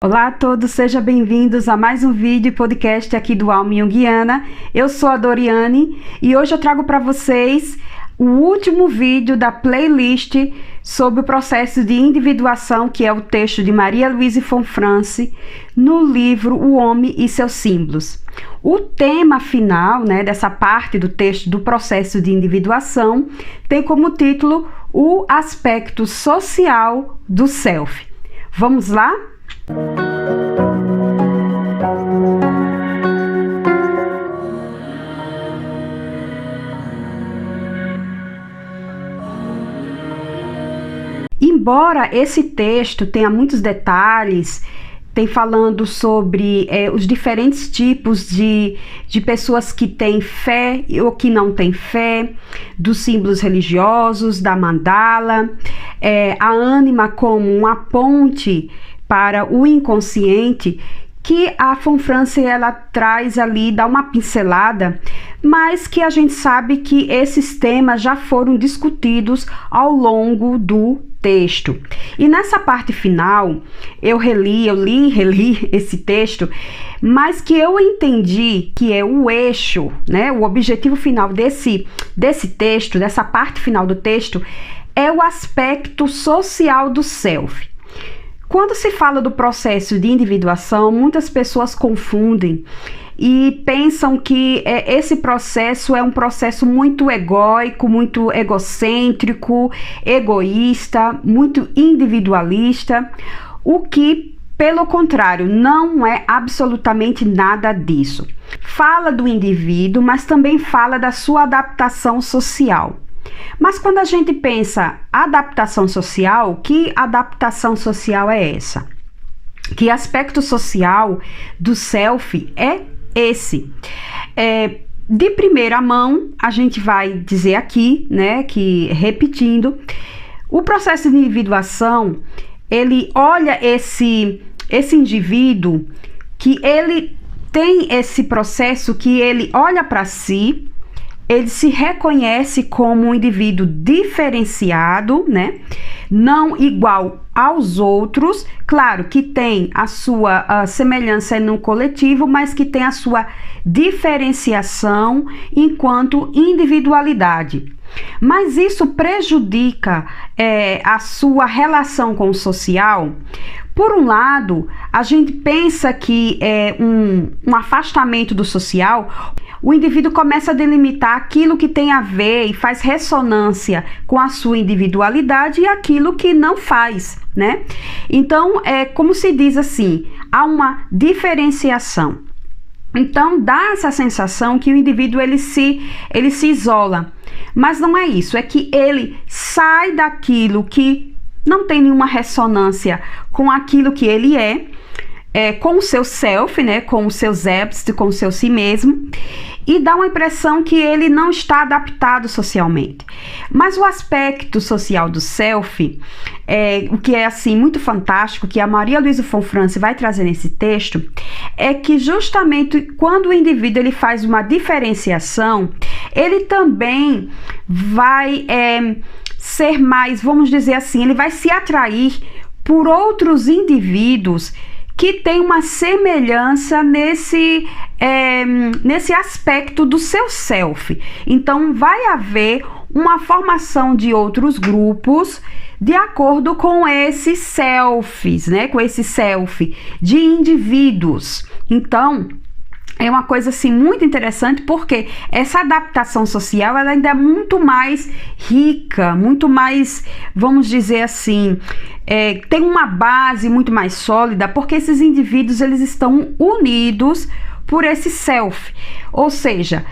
Olá a todos, sejam bem-vindos a mais um vídeo e podcast aqui do Alma Junguiana. Eu sou a Doriane e hoje eu trago para vocês o último vídeo da playlist sobre o processo de individuação, que é o texto de Maria Louise Fonfrance no livro O Homem e seus Símbolos. O tema final, dessa parte do texto do processo de individuação tem como título o aspecto social do self. Vamos lá? Embora esse texto tenha muitos detalhes, tem falando sobre os diferentes tipos de pessoas que têm fé ou que não têm fé, dos símbolos religiosos, da mandala, a ânima como uma ponte para o inconsciente, que a Fonfrance ela traz ali, dá uma pincelada, mas que a gente sabe que esses temas já foram discutidos ao longo do texto. E nessa parte final, eu li e reli esse texto, mas que eu entendi que é o eixo, o objetivo final desse texto, dessa parte final do texto, é o aspecto social do self. Quando se fala do processo de individuação, muitas pessoas confundem e pensam que esse processo é um processo muito egóico, muito egocêntrico, egoísta, muito individualista, o que, pelo contrário, não é absolutamente nada disso. Fala do indivíduo, mas também fala da sua adaptação social. Mas quando a gente pensa adaptação social, que adaptação social é essa? Que aspecto social do self é esse? De primeira mão, a gente vai dizer aqui, que repetindo, o processo de individuação, ele olha esse indivíduo, que ele tem esse processo que ele olha para si, ele se reconhece como um indivíduo diferenciado, não igual aos outros, claro que tem a sua semelhança no coletivo, mas que tem a sua diferenciação enquanto individualidade. Mas isso prejudica a sua relação com o social. Por um lado, a gente pensa que um afastamento do social, o indivíduo começa a delimitar aquilo que tem a ver e faz ressonância com a sua individualidade e aquilo que não faz, Então, como se diz assim, há uma diferenciação. Então, dá essa sensação que o indivíduo ele se isola. Mas não é isso, é que ele sai daquilo que não tem nenhuma ressonância com aquilo que ele com o seu self, com o seu selbst, com o seu si mesmo, e dá uma impressão que ele não está adaptado socialmente. Mas o aspecto social do self, o que é assim muito fantástico, que a Maria Louise Fonfrance vai trazer nesse texto, é que justamente quando o indivíduo ele faz uma diferenciação, ele também vai ser mais, vamos dizer assim, ele vai se atrair por outros indivíduos que tem uma semelhança nesse aspecto do seu self. Então, vai haver uma formação de outros grupos de acordo com esses selfies, com esse self de indivíduos. Então, é uma coisa assim muito interessante, porque essa adaptação social ela ainda é muito mais rica, muito mais, vamos dizer assim, tem uma base muito mais sólida, porque esses indivíduos eles estão unidos por esse self, ou seja,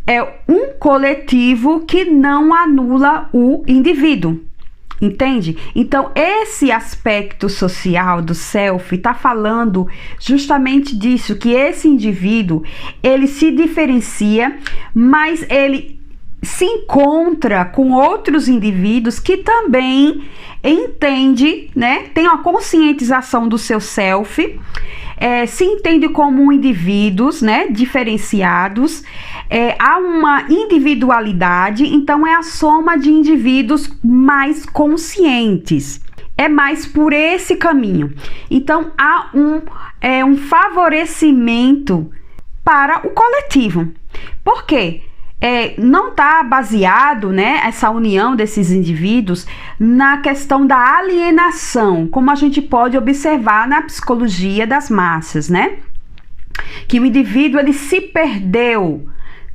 é um coletivo que não anula o indivíduo. Entende? Então, esse aspecto social do self está falando justamente disso, que esse indivíduo, ele se diferencia, mas ele se encontra com outros indivíduos que também entende, tem uma conscientização do seu self, se entende como indivíduos, diferenciados, há uma individualidade, então é a soma de indivíduos mais conscientes. é mais por esse caminho. Então, há um favorecimento para o coletivo. Por quê? Não está baseado, né, essa união desses indivíduos na questão da alienação, como a gente pode observar na psicologia das massas, né? Que o indivíduo ele se perdeu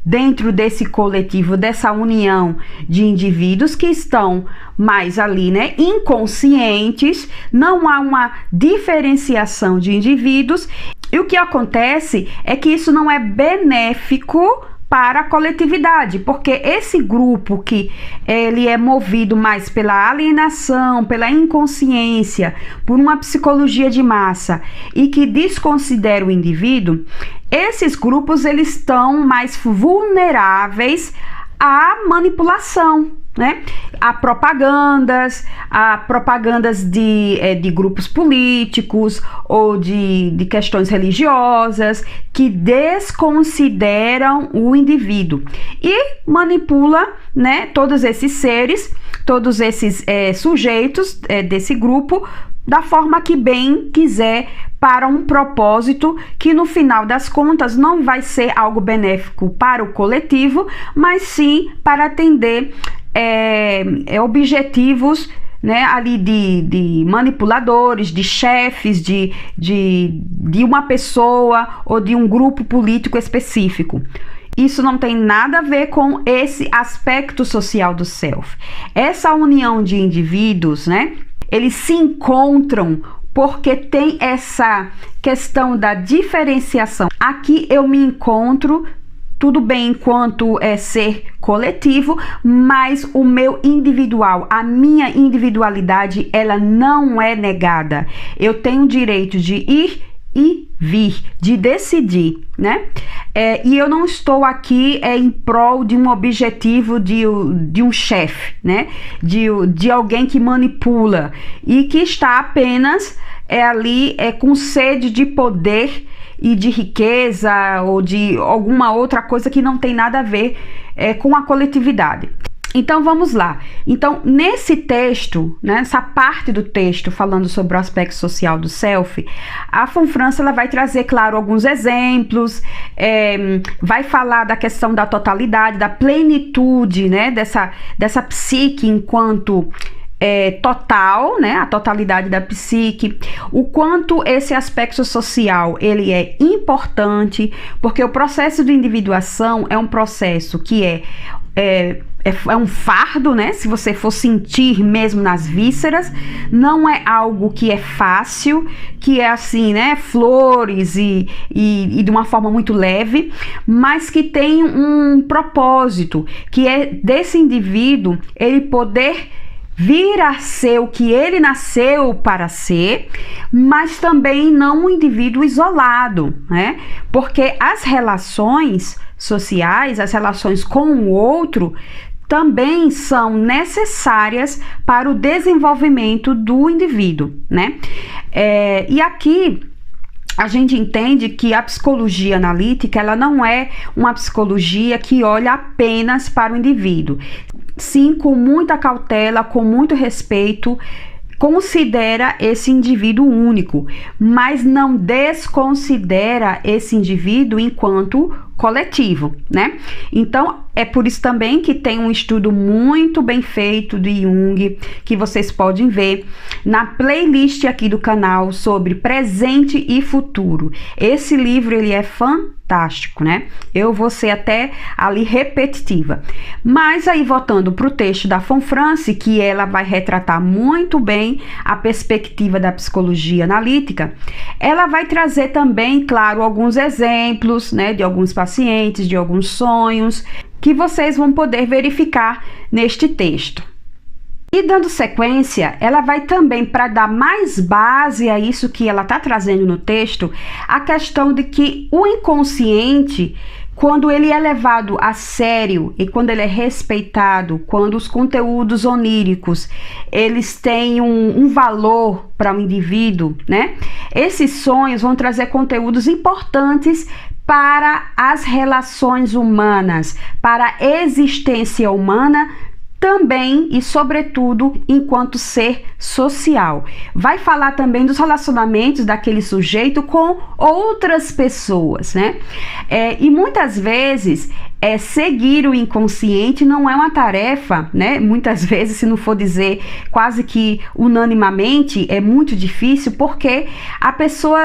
dentro desse coletivo, dessa união de indivíduos que estão mais ali, né, inconscientes, não há uma diferenciação de indivíduos, e o que acontece é que isso não é benéfico para a coletividade, porque esse grupo que ele é movido mais pela alienação, pela inconsciência, por uma psicologia de massa e que desconsidera o indivíduo, esses grupos eles estão mais vulneráveis à manipulação, né? A propagandas de grupos políticos ou de questões religiosas que desconsideram o indivíduo e manipula, né, todos esses seres, todos esses sujeitos desse grupo da forma que bem quiser, para um propósito que no final das contas não vai ser algo benéfico para o coletivo, mas sim para atender objetivos, né, ali de manipuladores, de chefes, de uma pessoa ou de um grupo político específico. Isso não tem nada a ver com esse aspecto social do self. Essa união de indivíduos, né, eles se encontram porque tem essa questão da diferenciação. Aqui eu me encontro, tudo bem enquanto ser coletivo, mas o meu individual, a minha individualidade, ela não é negada. Eu tenho o direito de ir e vir, de decidir, né? E eu não estou aqui em prol de um objetivo de um chefe, né? De alguém que manipula e que está apenas ali com sede de poder e de riqueza ou de alguma outra coisa que não tem nada a ver com a coletividade. Então vamos lá. Então nesse texto, nessa parte do texto falando sobre o aspecto social do self, a von Franz ela vai trazer, claro, alguns exemplos, vai falar da questão da totalidade, da plenitude, né, dessa psique enquanto total, né, a totalidade da psique, o quanto esse aspecto social ele é importante, porque o processo de individuação é um processo que é um fardo, né? Se você for sentir mesmo nas vísceras, não é algo que é fácil, que é assim, né? Flores e de uma forma muito leve, mas que tem um propósito, que é desse indivíduo ele poder vir a ser o que ele nasceu para ser, mas também não um indivíduo isolado, né? Porque as relações sociais, as relações com o outro, também são necessárias para o desenvolvimento do indivíduo, né? E aqui a gente entende que a psicologia analítica, ela não é uma psicologia que olha apenas para o indivíduo. Sim, com muita cautela, com muito respeito, considera esse indivíduo único, mas não desconsidera esse indivíduo enquanto coletivo, né? Então, é por isso também que tem um estudo muito bem feito de Jung, que vocês podem ver na playlist aqui do canal sobre presente e futuro. Esse livro, ele é fantástico, né? Eu vou ser até ali repetitiva. Mas aí, voltando para o texto da von Franz, que ela vai retratar muito bem a perspectiva da psicologia analítica, ela vai trazer também, claro, alguns exemplos, né, de alguns pacientes, de alguns sonhos, que vocês vão poder verificar neste texto. E dando sequência, ela vai também, para dar mais base a isso que ela está trazendo no texto, a questão de que o inconsciente, quando ele é levado a sério e quando ele é respeitado, quando os conteúdos oníricos, eles têm um valor para o indivíduo, né? Esses sonhos vão trazer conteúdos importantes para as relações humanas, para a existência humana, também e sobretudo enquanto ser social. Vai falar também dos relacionamentos daquele sujeito com outras pessoas, né? E muitas vezes seguir o inconsciente não é uma tarefa, né? Muitas vezes, se não for dizer quase que unanimamente, é muito difícil, porque a pessoa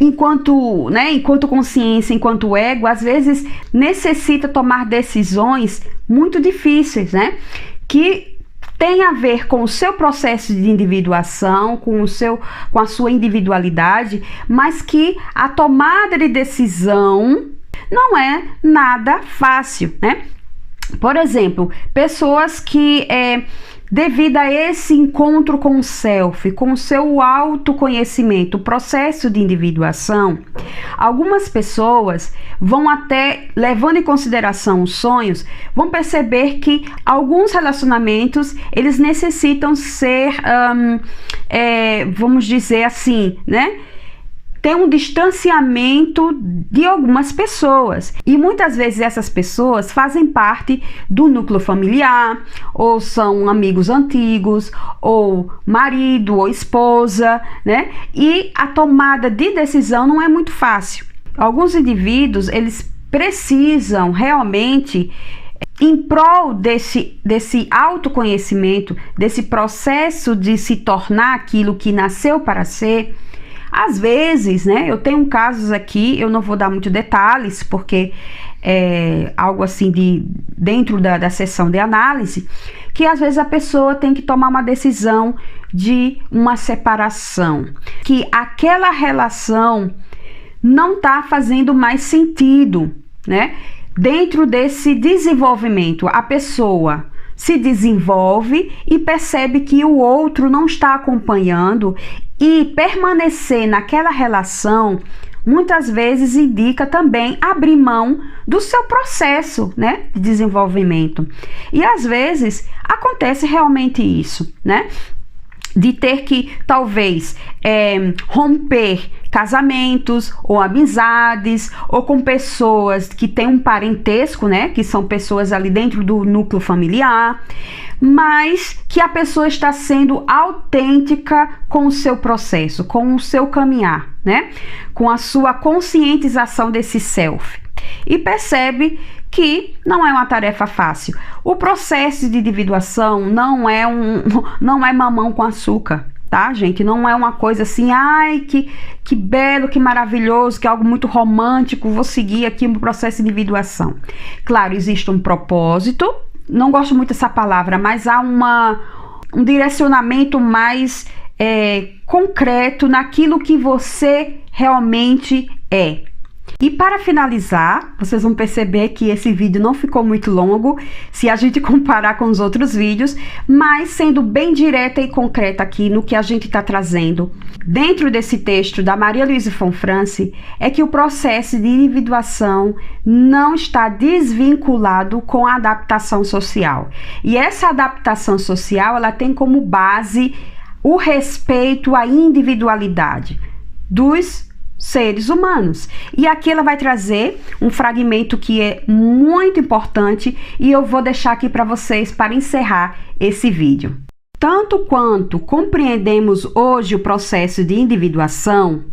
enquanto consciência, enquanto ego, às vezes necessita tomar decisões muito difíceis, né? Que tem a ver com o seu processo de individuação, com a sua individualidade, mas que a tomada de decisão não é nada fácil, né? Por exemplo, pessoas que devido a esse encontro com o self, com o seu autoconhecimento, o processo de individuação, algumas pessoas vão até, levando em consideração os sonhos, vão perceber que alguns relacionamentos, eles necessitam ser, vamos dizer assim, né? Tem um distanciamento de algumas pessoas, e muitas vezes essas pessoas fazem parte do núcleo familiar, ou são amigos antigos, ou marido ou esposa, né? E a tomada de decisão não é muito fácil. Alguns indivíduos, eles precisam realmente, em prol desse autoconhecimento, desse processo de se tornar aquilo que nasceu para ser. Às vezes, né, eu tenho casos aqui, eu não vou dar muitos detalhes, porque é algo assim dentro da sessão de análise, que às vezes a pessoa tem que tomar uma decisão de uma separação, que aquela relação não está fazendo mais sentido, né? Dentro desse desenvolvimento, a pessoa se desenvolve e percebe que o outro não está acompanhando, e permanecer naquela relação muitas vezes indica também abrir mão do seu processo, né, de desenvolvimento. E às vezes acontece realmente isso, né? De ter que talvez romper casamentos ou amizades, ou com pessoas que têm um parentesco, né, que são pessoas ali dentro do núcleo familiar, mas que a pessoa está sendo autêntica com o seu processo, com o seu caminhar, né, com a sua conscientização desse self, e percebe que não é uma tarefa fácil. O processo de individuação não é mamão com açúcar, tá, gente? Não é uma coisa assim, ai, que belo, que maravilhoso, que é algo muito romântico, vou seguir aqui o processo de individuação. Claro, existe um propósito, não gosto muito dessa palavra, mas há um direcionamento mais concreto naquilo que você realmente é. E para finalizar, vocês vão perceber que esse vídeo não ficou muito longo, se a gente comparar com os outros vídeos, mas sendo bem direta e concreta aqui no que a gente está trazendo. Dentro desse texto da Maria Louise von Franz, é que o processo de individuação não está desvinculado com a adaptação social. E essa adaptação social, ela tem como base o respeito à individualidade dos seres humanos. E aqui ela vai trazer um fragmento que é muito importante, e eu vou deixar aqui para vocês para encerrar esse vídeo. Tanto quanto compreendemos hoje o processo de individuação,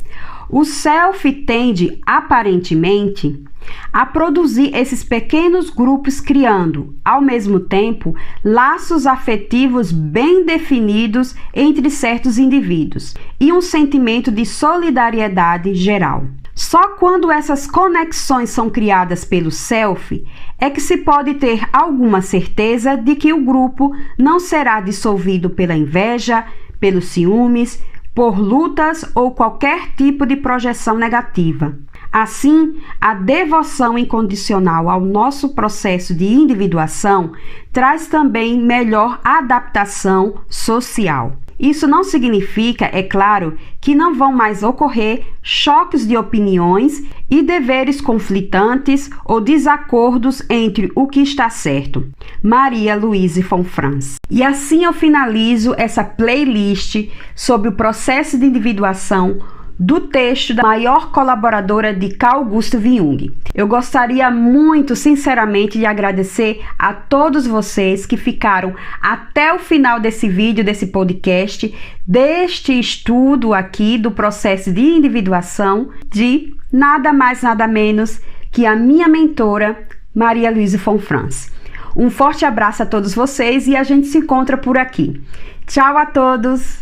o self tende, aparentemente, a produzir esses pequenos grupos, criando, ao mesmo tempo, laços afetivos bem definidos entre certos indivíduos e um sentimento de solidariedade geral. Só quando essas conexões são criadas pelo self é que se pode ter alguma certeza de que o grupo não será dissolvido pela inveja, pelos ciúmes, por lutas ou qualquer tipo de projeção negativa. Assim, a devoção incondicional ao nosso processo de individuação traz também melhor adaptação social. Isso não significa, é claro, que não vão mais ocorrer choques de opiniões e deveres conflitantes ou desacordos entre o que está certo. Maria Louise von Franz. E assim eu finalizo essa playlist sobre o processo de individuação do texto da maior colaboradora de Carl Gustav Jung. Eu gostaria muito, sinceramente, de agradecer a todos vocês que ficaram até o final desse vídeo, desse podcast, deste estudo aqui do processo de individuação de nada mais, nada menos que a minha mentora, Maria Luísa von Franz. Um forte abraço a todos vocês e a gente se encontra por aqui. Tchau a todos!